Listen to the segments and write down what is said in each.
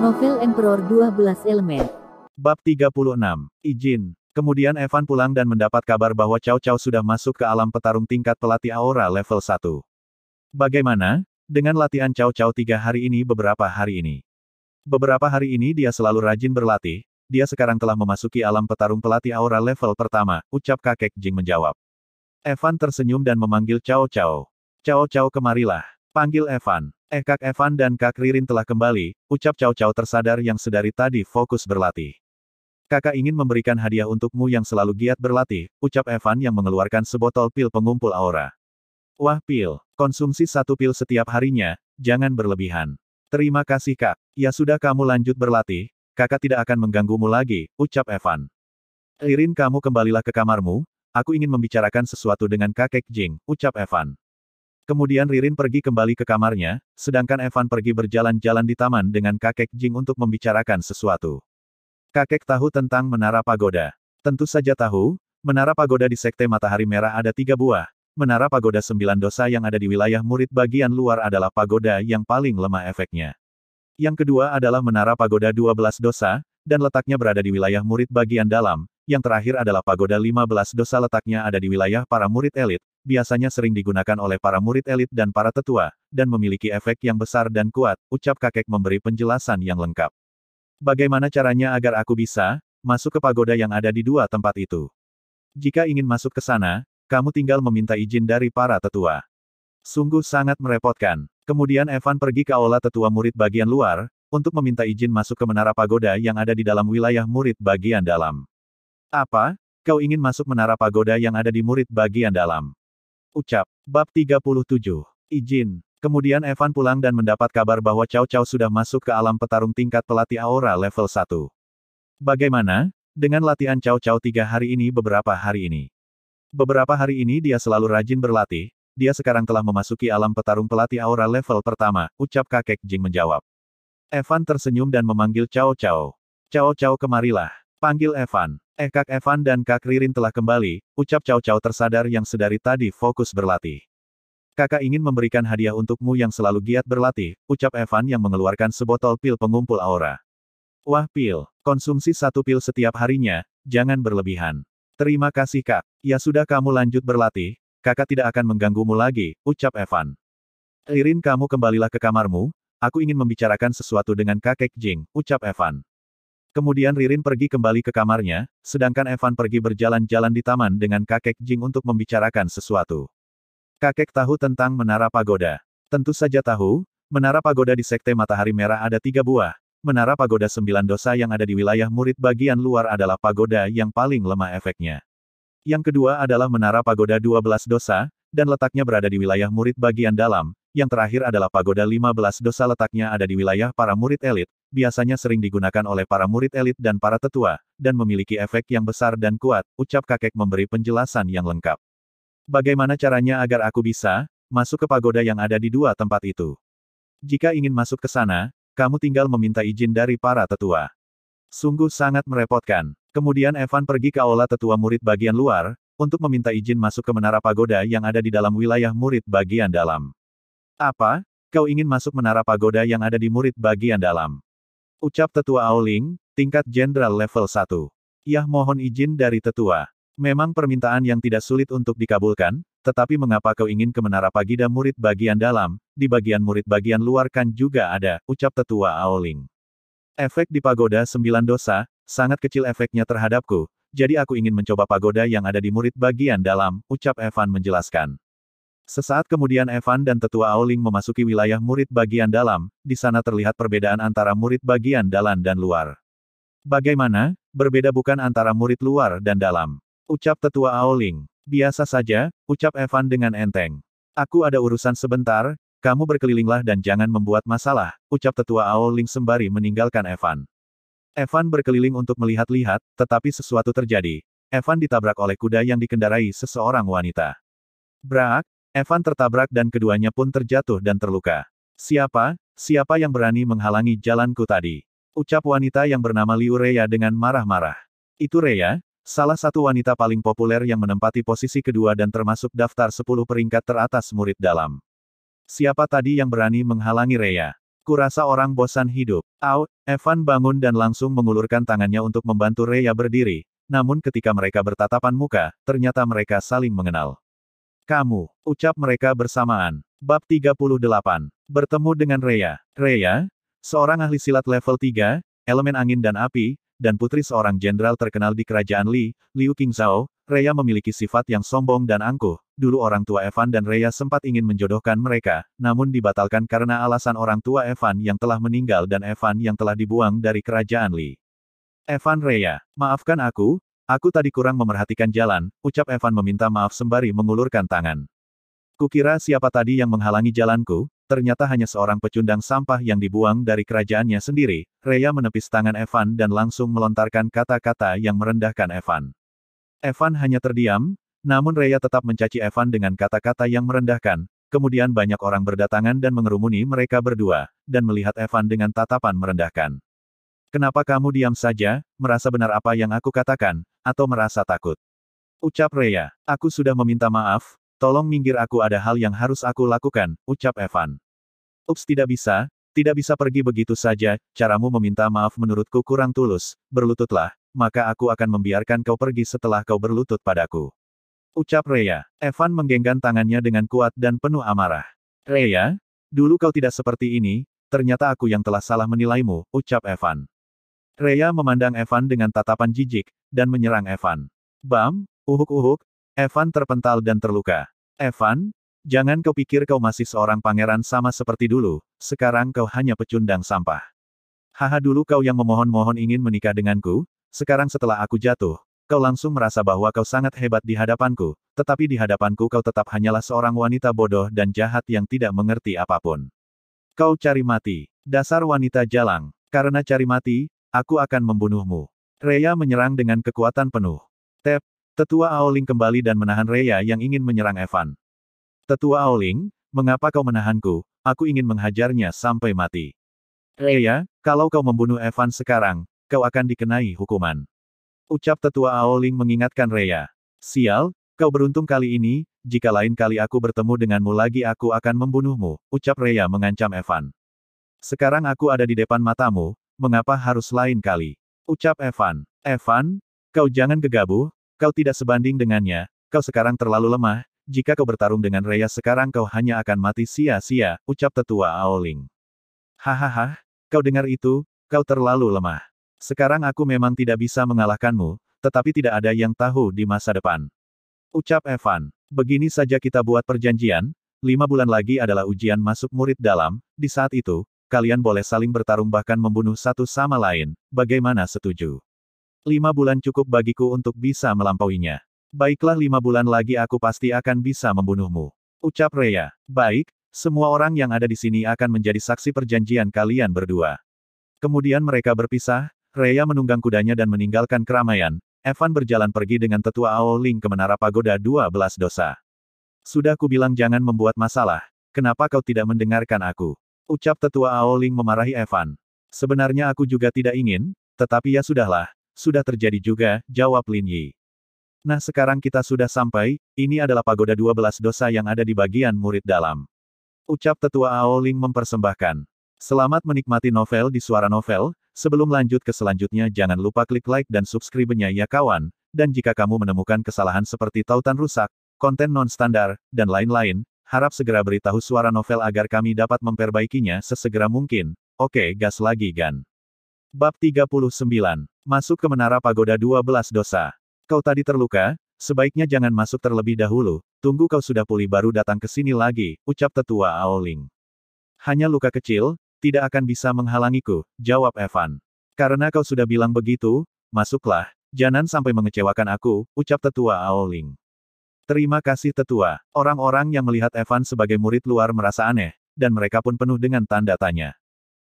Novel Emperor 12 Elemen. Bab 36. Izin. Kemudian Evan pulang dan mendapat kabar bahwa Cao Cao sudah masuk ke alam petarung tingkat pelatih Aura level 1. Bagaimana? Dengan latihan Cao Cao 3 hari ini beberapa hari ini. Beberapa hari ini dia selalu rajin berlatih, dia sekarang telah memasuki alam petarung pelatih Aura level pertama, ucap kakek Jing menjawab. Evan tersenyum dan memanggil Cao Cao. Cao Cao kemarilah. Panggil Evan. Kak Evan dan Kak Ririn telah kembali, ucap Cao Cao tersadar yang sedari tadi fokus berlatih. Kakak ingin memberikan hadiah untukmu yang selalu giat berlatih, ucap Evan yang mengeluarkan sebotol pil pengumpul aura. Wah pil, konsumsi 1 pil setiap harinya, jangan berlebihan. Terima kasih Kak, ya sudah kamu lanjut berlatih, kakak tidak akan mengganggumu lagi, ucap Evan. Ririn kamu kembalilah ke kamarmu, aku ingin membicarakan sesuatu dengan kakek Jing, ucap Evan. Kemudian Ririn pergi kembali ke kamarnya, sedangkan Evan pergi berjalan-jalan di taman dengan kakek Jing untuk membicarakan sesuatu. Kakek tahu tentang Menara Pagoda. Tentu saja tahu, Menara Pagoda di Sekte Matahari Merah ada 3 buah. Menara Pagoda 9 dosa yang ada di wilayah murid bagian luar adalah pagoda yang paling lemah efeknya. Yang kedua adalah Menara Pagoda 12 dosa, dan letaknya berada di wilayah murid bagian dalam. Yang terakhir adalah Pagoda 15 dosa letaknya ada di wilayah para murid elit, biasanya sering digunakan oleh para murid elit dan para tetua, dan memiliki efek yang besar dan kuat, ucap kakek memberi penjelasan yang lengkap. Bagaimana caranya agar aku bisa masuk ke pagoda yang ada di 2 tempat itu? Jika ingin masuk ke sana, kamu tinggal meminta izin dari para tetua. Sungguh sangat merepotkan. Kemudian Evan pergi ke aula tetua murid bagian luar, untuk meminta izin masuk ke Menara Pagoda yang ada di dalam wilayah murid bagian dalam. Apa? Kau ingin masuk Menara Pagoda yang ada di murid bagian dalam? Ucap. Bab 37. Izin. Kemudian Evan pulang dan mendapat kabar bahwa Cao Cao sudah masuk ke alam petarung tingkat pelatih Aura level 1. Bagaimana? Dengan latihan Cao Cao 3 hari ini beberapa hari ini. Beberapa hari ini dia selalu rajin berlatih, dia sekarang telah memasuki alam petarung pelatih Aura level pertama, ucap kakek Jing menjawab. Evan tersenyum dan memanggil Cao Cao. Cao Cao kemarilah. Panggil Evan. Kak Evan dan Kak Ririn telah kembali, ucap Cao Cao tersadar yang sedari tadi fokus berlatih. Kakak ingin memberikan hadiah untukmu yang selalu giat berlatih, ucap Evan yang mengeluarkan sebotol pil pengumpul aura. Wah pil, konsumsi 1 pil setiap harinya, jangan berlebihan. Terima kasih Kak, ya sudah kamu lanjut berlatih, kakak tidak akan mengganggumu lagi, ucap Evan. Ririn kamu kembalilah ke kamarmu, aku ingin membicarakan sesuatu dengan kakek Jing, ucap Evan. Kemudian Ririn pergi kembali ke kamarnya, sedangkan Evan pergi berjalan-jalan di taman dengan kakek Jing untuk membicarakan sesuatu. Kakek tahu tentang Menara Pagoda. Tentu saja tahu, Menara Pagoda di Sekte Matahari Merah ada 3 buah. Menara Pagoda 9 dosa yang ada di wilayah murid bagian luar adalah pagoda yang paling lemah efeknya. Yang kedua adalah Menara Pagoda 12 dosa, dan letaknya berada di wilayah murid bagian dalam. Yang terakhir adalah Pagoda 15 dosa letaknya ada di wilayah para murid elit, biasanya sering digunakan oleh para murid elit dan para tetua, dan memiliki efek yang besar dan kuat, ucap kakek memberi penjelasan yang lengkap. Bagaimana caranya agar aku bisa masuk ke pagoda yang ada di 2 tempat itu? Jika ingin masuk ke sana, kamu tinggal meminta izin dari para tetua. Sungguh sangat merepotkan. Kemudian Evan pergi ke aula tetua murid bagian luar, untuk meminta izin masuk ke Menara Pagoda yang ada di dalam wilayah murid bagian dalam. Apa? Kau ingin masuk Menara Pagoda yang ada di murid bagian dalam? Ucap Tetua Aoling, tingkat jenderal level 1. Yah mohon izin dari tetua. Memang permintaan yang tidak sulit untuk dikabulkan, tetapi mengapa kau ingin ke Menara Pagoda murid bagian dalam, di bagian murid bagian luar kan juga ada, ucap Tetua Aoling. Efek di Pagoda 9 dosa, sangat kecil efeknya terhadapku, jadi aku ingin mencoba pagoda yang ada di murid bagian dalam, ucap Evan menjelaskan. Sesaat kemudian Evan dan Tetua Aoling memasuki wilayah murid bagian dalam, di sana terlihat perbedaan antara murid bagian dalam dan luar. Bagaimana? Berbeda bukan antara murid luar dan dalam? Ucap Tetua Aoling. Biasa saja, ucap Evan dengan enteng. Aku ada urusan sebentar, kamu berkelilinglah dan jangan membuat masalah, ucap Tetua Aoling sembari meninggalkan Evan. Evan berkeliling untuk melihat-lihat, tetapi sesuatu terjadi. Evan ditabrak oleh kuda yang dikendarai seseorang wanita. Brak! Evan tertabrak dan keduanya pun terjatuh dan terluka. Siapa? Siapa yang berani menghalangi jalanku tadi? Ucap wanita yang bernama Liu Reya dengan marah-marah. Itu Reya, salah satu wanita paling populer yang menempati posisi kedua dan termasuk daftar 10 peringkat teratas murid dalam. Siapa tadi yang berani menghalangi Reya? Kurasa orang bosan hidup. Au, Evan bangun dan langsung mengulurkan tangannya untuk membantu Rhea berdiri. Namun ketika mereka bertatapan muka, ternyata mereka saling mengenal. Kamu, ucap mereka bersamaan. Bab 38. Bertemu dengan Rhea. Rhea, seorang ahli silat level 3, elemen angin dan api, dan putri seorang jenderal terkenal di kerajaan Li, Liu Qingzhou. Rhea memiliki sifat yang sombong dan angkuh. Dulu orang tua Evan dan Rhea sempat ingin menjodohkan mereka, namun dibatalkan karena alasan orang tua Evan yang telah meninggal dan Evan yang telah dibuang dari kerajaan Li. Evan Rhea, maafkan aku tadi kurang memerhatikan jalan, ucap Evan meminta maaf sembari mengulurkan tangan. Kukira siapa tadi yang menghalangi jalanku, ternyata hanya seorang pecundang sampah yang dibuang dari kerajaannya sendiri. Rhea menepis tangan Evan dan langsung melontarkan kata-kata yang merendahkan Evan. Evan hanya terdiam, namun Rhea tetap mencaci Evan dengan kata-kata yang merendahkan. Kemudian banyak orang berdatangan dan mengerumuni mereka berdua, dan melihat Evan dengan tatapan merendahkan. Kenapa kamu diam saja, merasa benar apa yang aku katakan, atau merasa takut? Ucap Rhea, aku sudah meminta maaf, tolong minggir aku ada hal yang harus aku lakukan, ucap Evan. Ups tidak bisa pergi begitu saja, caramu meminta maaf menurutku kurang tulus, berlututlah, maka aku akan membiarkan kau pergi setelah kau berlutut padaku. Ucap Rhea. Evan menggenggam tangannya dengan kuat dan penuh amarah. Rhea, dulu kau tidak seperti ini, ternyata aku yang telah salah menilaimu, ucap Evan. Rhea memandang Evan dengan tatapan jijik, dan menyerang Evan. Bam, uhuk-uhuk, Evan terpental dan terluka. Evan, jangan kau pikir kau masih seorang pangeran sama seperti dulu, sekarang kau hanya pecundang sampah. Haha dulu kau yang memohon-mohon ingin menikah denganku, sekarang setelah aku jatuh, kau langsung merasa bahwa kau sangat hebat di hadapanku, tetapi di hadapanku kau tetap hanyalah seorang wanita bodoh dan jahat yang tidak mengerti apapun. Kau cari mati, dasar wanita jalang, karena cari mati, aku akan membunuhmu. Rhea menyerang dengan kekuatan penuh. Tep, Tetua Aoling kembali dan menahan Rhea yang ingin menyerang Evan. Tetua Aoling, mengapa kau menahanku? Aku ingin menghajarnya sampai mati. Rhea, kalau kau membunuh Evan sekarang, kau akan dikenai hukuman. Ucap Tetua Aoling mengingatkan Rhea. Sial, kau beruntung kali ini, jika lain kali aku bertemu denganmu lagi aku akan membunuhmu, ucap Rhea mengancam Evan. Sekarang aku ada di depan matamu, mengapa harus lain kali? Ucap Evan. Evan, kau jangan gegabah, kau tidak sebanding dengannya, kau sekarang terlalu lemah, jika kau bertarung dengan Rhea sekarang kau hanya akan mati sia-sia, ucap Tetua Aoling. Hahaha, kau dengar itu, kau terlalu lemah. Sekarang aku memang tidak bisa mengalahkanmu, tetapi tidak ada yang tahu di masa depan. Ucap Evan. Begini saja kita buat perjanjian, 5 bulan lagi adalah ujian masuk murid dalam, di saat itu, kalian boleh saling bertarung bahkan membunuh satu sama lain, bagaimana setuju? 5 bulan cukup bagiku untuk bisa melampauinya. Baiklah 5 bulan lagi aku pasti akan bisa membunuhmu. Ucap Rhea. Baik, semua orang yang ada di sini akan menjadi saksi perjanjian kalian berdua. Kemudian mereka berpisah, Rhea menunggang kudanya dan meninggalkan keramaian. Evan berjalan pergi dengan Tetua Aoling ke Menara Pagoda 12 Dosa. Sudah kubilang jangan membuat masalah, kenapa kau tidak mendengarkan aku? Ucap Tetua Aoling memarahi Evan. Sebenarnya aku juga tidak ingin, tetapi ya sudahlah, sudah terjadi juga, jawab Lin Yi. Nah sekarang kita sudah sampai, ini adalah Pagoda 12 Dosa yang ada di bagian murid dalam. Ucap Tetua Aoling mempersembahkan. Selamat menikmati novel di Suara Novel. Sebelum lanjut ke selanjutnya jangan lupa klik like dan subscribe-nya ya kawan, dan jika kamu menemukan kesalahan seperti tautan rusak, konten non-standar, dan lain-lain, harap segera beritahu Suara Novel agar kami dapat memperbaikinya sesegera mungkin. Oke gas lagi Gan. Bab 39. Masuk ke Menara Pagoda 12 Dosa. Kau tadi terluka, sebaiknya jangan masuk terlebih dahulu, tunggu kau sudah pulih baru datang ke sini lagi, ucap Tetua Aoling. Hanya luka kecil, tidak akan bisa menghalangiku, jawab Evan. Karena kau sudah bilang begitu, masuklah, jangan sampai mengecewakan aku, ucap Tetua Aoling. Terima kasih Tetua. Orang-orang yang melihat Evan sebagai murid luar merasa aneh, dan mereka pun penuh dengan tanda tanya.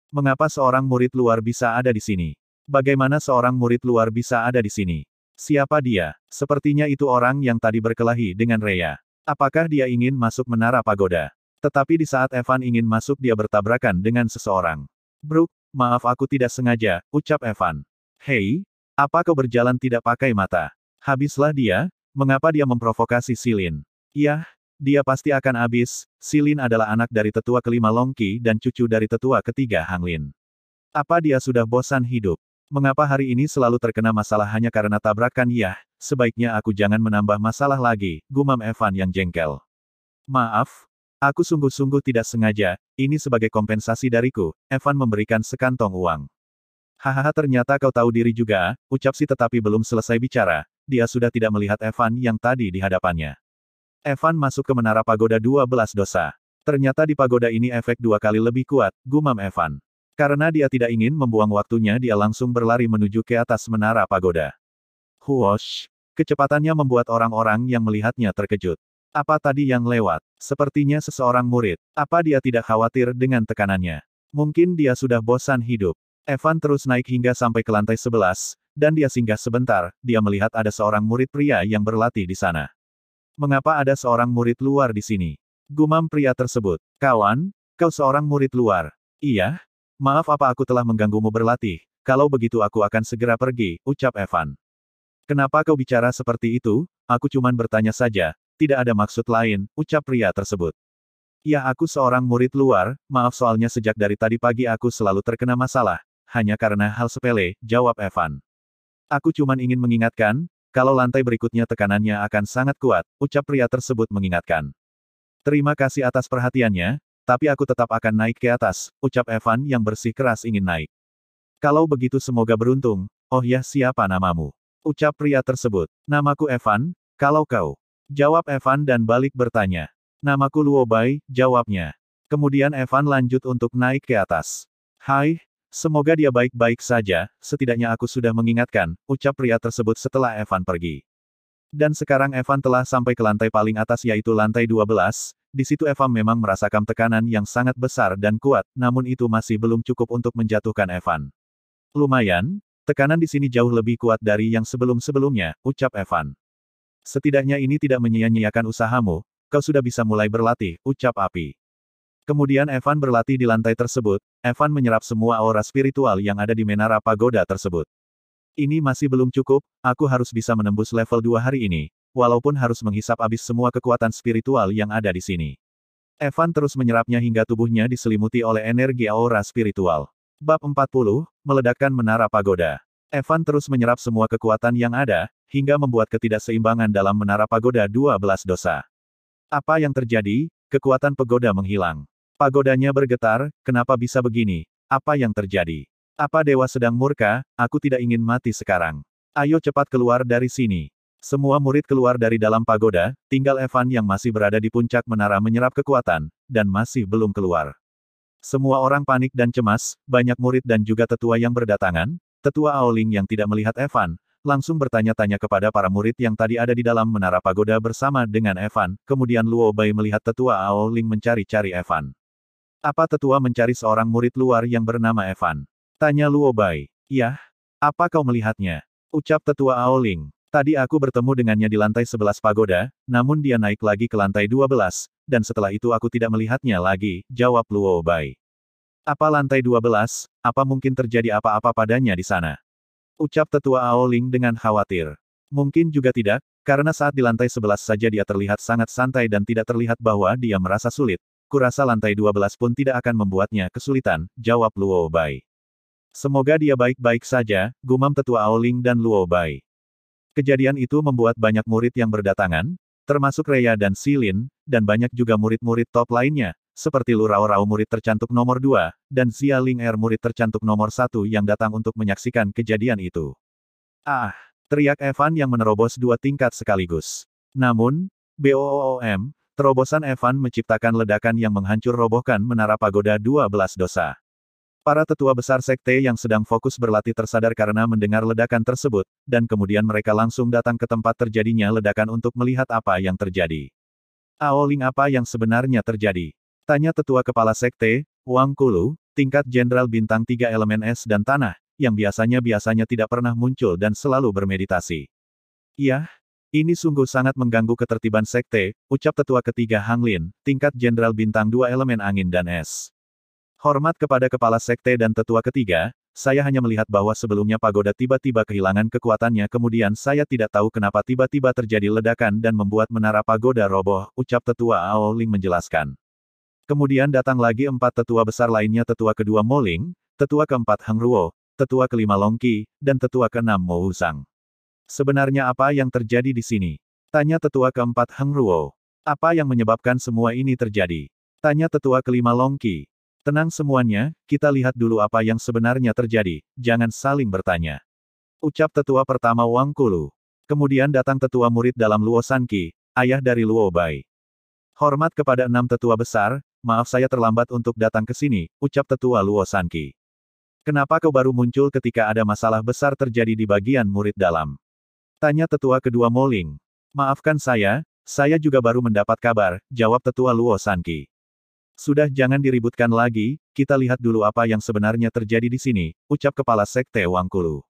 Mengapa seorang murid luar bisa ada di sini? Bagaimana seorang murid luar bisa ada di sini? Siapa dia? Sepertinya itu orang yang tadi berkelahi dengan Rhea. Apakah dia ingin masuk Menara Pagoda? Tetapi di saat Evan ingin masuk dia bertabrakan dengan seseorang. Brook, maaf aku tidak sengaja, ucap Evan. Hei, apa kau berjalan tidak pakai mata? Habislah dia, mengapa dia memprovokasi Silin? Yah, Dia pasti akan habis. Silin adalah anak dari tetua kelima Longqi dan cucu dari tetua ketiga Hanglin. Apa dia sudah bosan hidup? Mengapa hari ini selalu terkena masalah hanya karena tabrakan? Yah, sebaiknya aku jangan menambah masalah lagi, gumam Evan yang jengkel. Maaf, aku sungguh-sungguh tidak sengaja, ini sebagai kompensasi dariku, Evan memberikan sekantong uang. Hahaha, ternyata kau tahu diri juga, ucap si tetapi belum selesai bicara, dia sudah tidak melihat Evan yang tadi di hadapannya. Evan masuk ke menara pagoda 12 dosa. Ternyata di pagoda ini efek 2 kali lebih kuat, gumam Evan. Karena dia tidak ingin membuang waktunya, dia langsung berlari menuju ke atas menara pagoda. Huosh! Kecepatannya membuat orang-orang yang melihatnya terkejut. Apa tadi yang lewat? Sepertinya seseorang murid. Apa dia tidak khawatir dengan tekanannya? Mungkin dia sudah bosan hidup. Evan terus naik hingga sampai ke lantai 11, dan dia singgah sebentar, dia melihat ada seorang murid pria yang berlatih di sana. Mengapa ada seorang murid luar di sini? Gumam pria tersebut. Kawan, kau seorang murid luar. Iya? Maaf, apa aku telah mengganggumu berlatih? Kalau begitu aku akan segera pergi, ucap Evan. Kenapa kau bicara seperti itu? Aku cuman bertanya saja, tidak ada maksud lain, ucap pria tersebut. Ya, aku seorang murid luar, maaf soalnya sejak dari tadi pagi aku selalu terkena masalah, hanya karena hal sepele, jawab Evan. Aku cuman ingin mengingatkan, kalau lantai berikutnya tekanannya akan sangat kuat, ucap pria tersebut mengingatkan. Terima kasih atas perhatiannya, tapi aku tetap akan naik ke atas, ucap Evan yang bersikeras ingin naik. Kalau begitu semoga beruntung, oh ya, siapa namamu? Ucap pria tersebut. Namaku Evan, kalau kau? Jawab Evan dan balik bertanya. Namaku Luo Bai, jawabnya. Kemudian Evan lanjut untuk naik ke atas. Hai, semoga dia baik-baik saja, setidaknya aku sudah mengingatkan, ucap pria tersebut setelah Evan pergi. Dan sekarang Evan telah sampai ke lantai paling atas yaitu lantai 12, di situ Evan memang merasakan tekanan yang sangat besar dan kuat, namun itu masih belum cukup untuk menjatuhkan Evan. Lumayan, tekanan di sini jauh lebih kuat dari yang sebelum-sebelumnya, ucap Evan. Setidaknya ini tidak menyia-nyiakan usahamu, kau sudah bisa mulai berlatih, ucap Api. Kemudian Evan berlatih di lantai tersebut, Evan menyerap semua aura spiritual yang ada di menara pagoda tersebut. Ini masih belum cukup, aku harus bisa menembus level 2 hari ini, walaupun harus menghisap habis semua kekuatan spiritual yang ada di sini. Evan terus menyerapnya hingga tubuhnya diselimuti oleh energi aura spiritual. Bab 40, Meledakkan Menara Pagoda. Evan terus menyerap semua kekuatan yang ada, hingga membuat ketidakseimbangan dalam Menara Pagoda 12 dosa. Apa yang terjadi? Kekuatan pagoda menghilang. Pagodanya bergetar, kenapa bisa begini? Apa yang terjadi? Apa dewa sedang murka? Aku tidak ingin mati sekarang. Ayo cepat keluar dari sini. Semua murid keluar dari dalam pagoda, tinggal Evan yang masih berada di puncak menara menyerap kekuatan, dan masih belum keluar. Semua orang panik dan cemas, banyak murid dan juga tetua yang berdatangan. Tetua Aoling yang tidak melihat Evan, langsung bertanya-tanya kepada para murid yang tadi ada di dalam menara pagoda bersama dengan Evan, kemudian Luo Bai melihat tetua Aoling mencari-cari Evan. Apa tetua mencari seorang murid luar yang bernama Evan? Tanya Luo Bai. Yah, apa kau melihatnya? Ucap tetua Aoling. Tadi aku bertemu dengannya di lantai 11 pagoda, namun dia naik lagi ke lantai 12, dan setelah itu aku tidak melihatnya lagi, jawab Luo Bai. Apa lantai 12, apa mungkin terjadi apa-apa padanya di sana? Ucap tetua Aoling dengan khawatir. Mungkin juga tidak, karena saat di lantai 11 saja dia terlihat sangat santai dan tidak terlihat bahwa dia merasa sulit. Kurasa lantai 12 pun tidak akan membuatnya kesulitan, jawab Luo Bai. Semoga dia baik-baik saja, gumam tetua Aoling dan Luo Bai. Kejadian itu membuat banyak murid yang berdatangan, termasuk Reya dan Silin, dan banyak juga murid-murid top lainnya, seperti Lu Rao Rao murid tercantik nomor 2, dan Xia Ling Er murid tercantik nomor 1 yang datang untuk menyaksikan kejadian itu. Ah! Teriak Evan yang menerobos 2 tingkat sekaligus. Namun, BOOM, terobosan Evan menciptakan ledakan yang menghancur robohkan menara pagoda 12 dosa. Para tetua besar sekte yang sedang fokus berlatih tersadar karena mendengar ledakan tersebut, dan kemudian mereka langsung datang ke tempat terjadinya ledakan untuk melihat apa yang terjadi. Aoling, apa yang sebenarnya terjadi? Tanya tetua kepala sekte, Wang Kulu, tingkat jenderal bintang 3 elemen es dan tanah, yang biasanya tidak pernah muncul dan selalu bermeditasi. Yah, ini sungguh sangat mengganggu ketertiban sekte, ucap tetua ketiga Hanglin, tingkat jenderal bintang 2 elemen angin dan es. Hormat kepada kepala sekte dan tetua ketiga, saya hanya melihat bahwa sebelumnya pagoda tiba-tiba kehilangan kekuatannya kemudian saya tidak tahu kenapa tiba-tiba terjadi ledakan dan membuat menara pagoda roboh, ucap tetua Ao Ling menjelaskan. Kemudian datang lagi 4 tetua besar lainnya, tetua kedua Mo Ling, tetua keempat Heng Ruo, tetua kelima Long Qi, dan tetua keenam Mo Wusang. Sebenarnya apa yang terjadi di sini? Tanya tetua keempat Heng Ruo. Apa yang menyebabkan semua ini terjadi? Tanya tetua kelima Long Qi. Tenang semuanya, kita lihat dulu apa yang sebenarnya terjadi, jangan saling bertanya. Ucap tetua pertama Wang Kulu. Kemudian datang tetua murid dalam Luo Sanqi, ayah dari Luo Bai. Hormat kepada 6 tetua besar, maaf saya terlambat untuk datang ke sini, ucap tetua Luo Sanqi. Kenapa kau baru muncul ketika ada masalah besar terjadi di bagian murid dalam? Tanya tetua kedua Mo Ling. Maafkan saya juga baru mendapat kabar, jawab tetua Luo Sanqi. Sudah jangan diributkan lagi, kita lihat dulu apa yang sebenarnya terjadi di sini, ucap kepala sekte Wang Kulu.